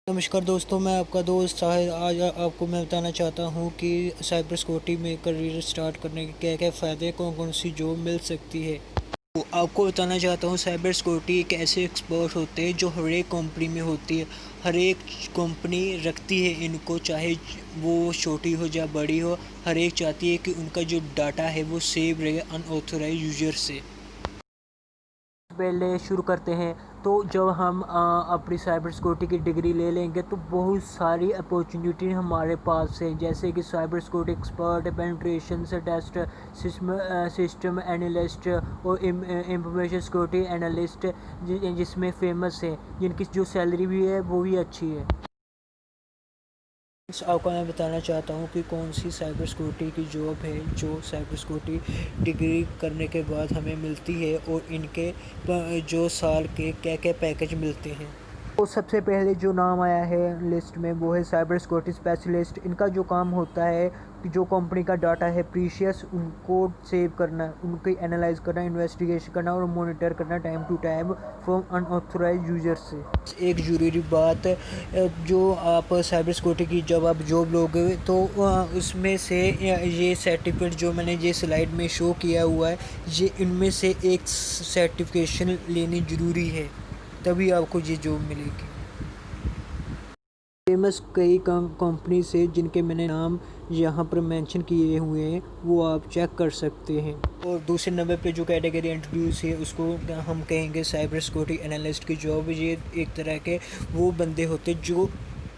नमस्कार दोस्तों, मैं आपका दोस्त साहिल। आज आपको मैं बताना चाहता हूँ कि साइबर सिक्योरिटी में करियर स्टार्ट करने के क्या क्या फ़ायदे, कौन कौन सी जॉब मिल सकती है। तो आपको बताना चाहता हूँ, साइबर सिक्योरिटी एक ऐसे एक्सपर्ट होते हैं जो हर एक कंपनी में होती है। हर एक कंपनी रखती है इनको, चाहे वो छोटी हो या बड़ी हो। हर एक चाहती है कि उनका जो डाटा है वो सेव रहे अनऑथोराइज यूजर से। पहले शुरू करते हैं। तो जब हम अपनी साइबर सिक्योरिटी की डिग्री ले लेंगे तो बहुत सारी अपॉर्चुनिटी हमारे पास है, जैसे कि साइबर सिक्योरिटी एक्सपर्ट, पेनिट्रेशन से टेस्ट, सिस्टम एनालिस्ट और इंफॉर्मेशन सिक्योरिटी एनालिस्ट, जिसमें फेमस है, जिनकी जो सैलरी भी है वो भी अच्छी है। आपको मैं बताना चाहता हूँ कि कौन सी साइबर सिक्योरिटी की जॉब है जो साइबर सिक्योरिटी डिग्री करने के बाद हमें मिलती है, और इनके जो साल के क्या क्या पैकेज मिलते हैं। तो सबसे पहले जो नाम आया है लिस्ट में वो है साइबर सिक्योरिटी स्पेशलिस्ट। इनका जो काम होता है कि जो कंपनी का डाटा है प्रीशियस, उनको सेव करना, उनकी एनालाइज करना, इन्वेस्टिगेशन करना और मॉनिटर करना time to time from unauthorised user से। एक ज़रूरी बात, जो आप साइबर सिक्योरिटी की जब आप जॉब लोगे तो उसमें से ये सर्टिफिकेट जो मैंने ये स्लाइड में शो किया हुआ है, ये इनमें से एक सर्टिफिकेशन लेनी ज़रूरी है, तभी आपको ये जॉब मिलेगी। फेमस कई कंपनी से जिनके मैंने नाम यहाँ पर मेंशन किए हुए हैं, वो आप चेक कर सकते हैं। और दूसरे नंबर पे जो कैटेगरी इंट्रोड्यूस है उसको हम कहेंगे साइबर सिक्योरिटी एनालिस्ट की जॉब। ये एक तरह के वो बंदे होते जो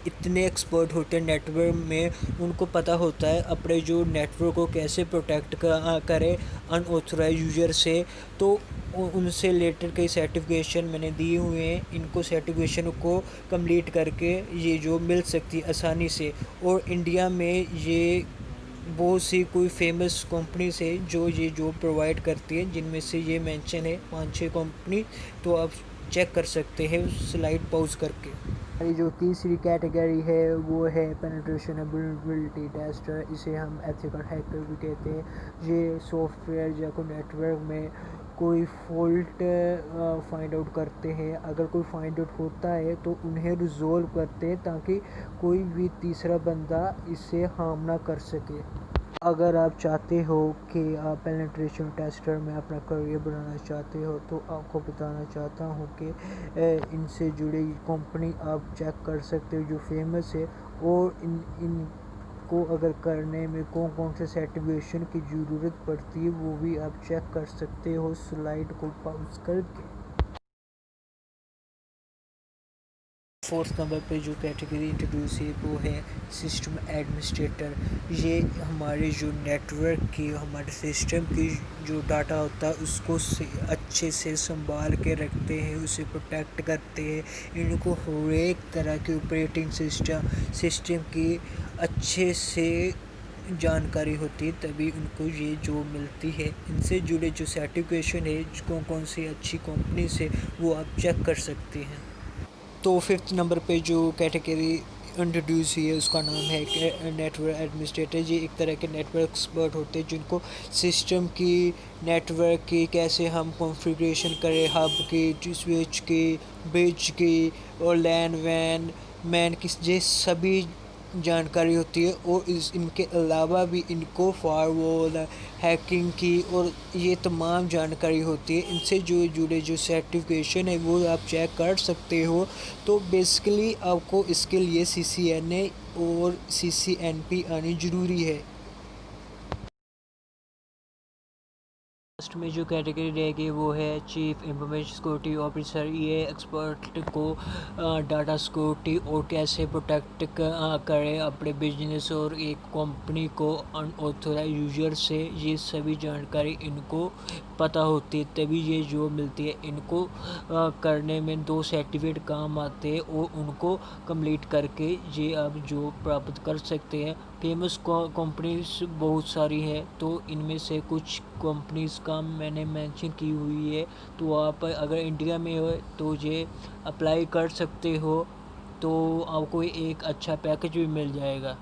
इतने एक्सपर्ट होते हैं नेटवर्क में, उनको पता होता है अपने जो नेटवर्क को कैसे प्रोटेक्ट करें अनऑथराइज यूज़र से। तो उनसे रिलेटेड कई सर्टिफिकेशन मैंने दिए हुए हैं। इनको सर्टिफिकेशन को कंप्लीट करके ये जॉब मिल सकती है आसानी से। और इंडिया में ये बहुत सी कोई फेमस कंपनीज है जो ये जॉब प्रोवाइड करती है, जिनमें से ये मेंशन है 5-6 कंपनी। तो आप चेक कर सकते हैं स्लाइड पॉज करके। हमारी जो तीसरी कैटेगरी है वो है पेनिट्रेशन एबिलिटी टेस्टर। इसे हम एथिकल हैकर भी कहते हैं। ये सॉफ्टवेयर या कोई नेटवर्क में कोई फॉल्ट फाइंड आउट करते हैं। अगर कोई फाइंड आउट होता है तो उन्हें रिजोल्व करते हैं, ताकि कोई भी तीसरा बंदा इससे हार्म ना कर सके। अगर आप चाहते हो कि आप पेनिट्रेशन टेस्टर में अपना करियर बनाना चाहते हो, तो आपको बताना चाहता हूँ कि इनसे जुड़ी कंपनी आप चेक कर सकते हो जो फेमस है। और इनको अगर करने में कौन कौन से सर्टिफिकेशन की ज़रूरत पड़ती है वो भी आप चेक कर सकते हो स्लाइड को पॉज करके। फोर्थ नंबर पे जो कैटेगरी इंट्रोड्यूस है वो है सिस्टम एडमिनिस्ट्रेटर। ये हमारे जो नेटवर्क की, हमारे सिस्टम की जो डाटा होता है उसको अच्छे से संभाल के रखते हैं, उसे प्रोटेक्ट करते हैं। इनको हर एक तरह की ऑपरेटिंग सिस्टम की अच्छे से जानकारी होती है, तभी उनको ये जॉब मिलती है। इनसे जुड़े जो सर्टिफिकेशन है कौन कौन सी अच्छी कंपनी से, वो आप चेक कर सकते हैं। तो फिफ्थ नंबर पे जो कैटेगरी इंट्रोड्यूस हुई है उसका नाम है नेटवर्क एडमिनिस्ट्रेटर। ये एक तरह के नेटवर्क एक्सपर्ट होते हैं जिनको सिस्टम की, नेटवर्क की कैसे हम कॉन्फ़िगरेशन करें, हब की, स्विच की, ब्रिज की और लैन वैन मैन की, ये सभी जानकारी होती है। और इनके अलावा भी इनको फायरवॉल, हैकिंग की और ये तमाम जानकारी होती है। इनसे जो जुड़े जो सर्टिफिकेशन है वो आप चेक कर सकते हो। तो बेसिकली आपको इसके लिए CCNA और CCNP आनी ज़रूरी है। लास्ट में जो कैटेगरी रहेगी वो है चीफ इंफॉर्मेशन सिक्योरिटी ऑफिसर। ये एक्सपर्ट को डाटा सिक्योरिटी और कैसे प्रोटेक्ट करें अपने बिजनेस और एक कंपनी को अनऑथराइज यूजर से, ये सभी जानकारी इनको पता होती है, तभी ये जॉब मिलती है। इनको करने में 2 सर्टिफिकेट काम आते हैं और उनको कंप्लीट करके ये आप जॉब प्राप्त कर सकते हैं। फेमस कंपनीज बहुत सारी है, तो इनमें से कुछ कंपनीज का मैंने मेंशन की हुई है। तो आप अगर इंडिया में हो तो ये अप्लाई कर सकते हो, तो आपको एक अच्छा पैकेज भी मिल जाएगा।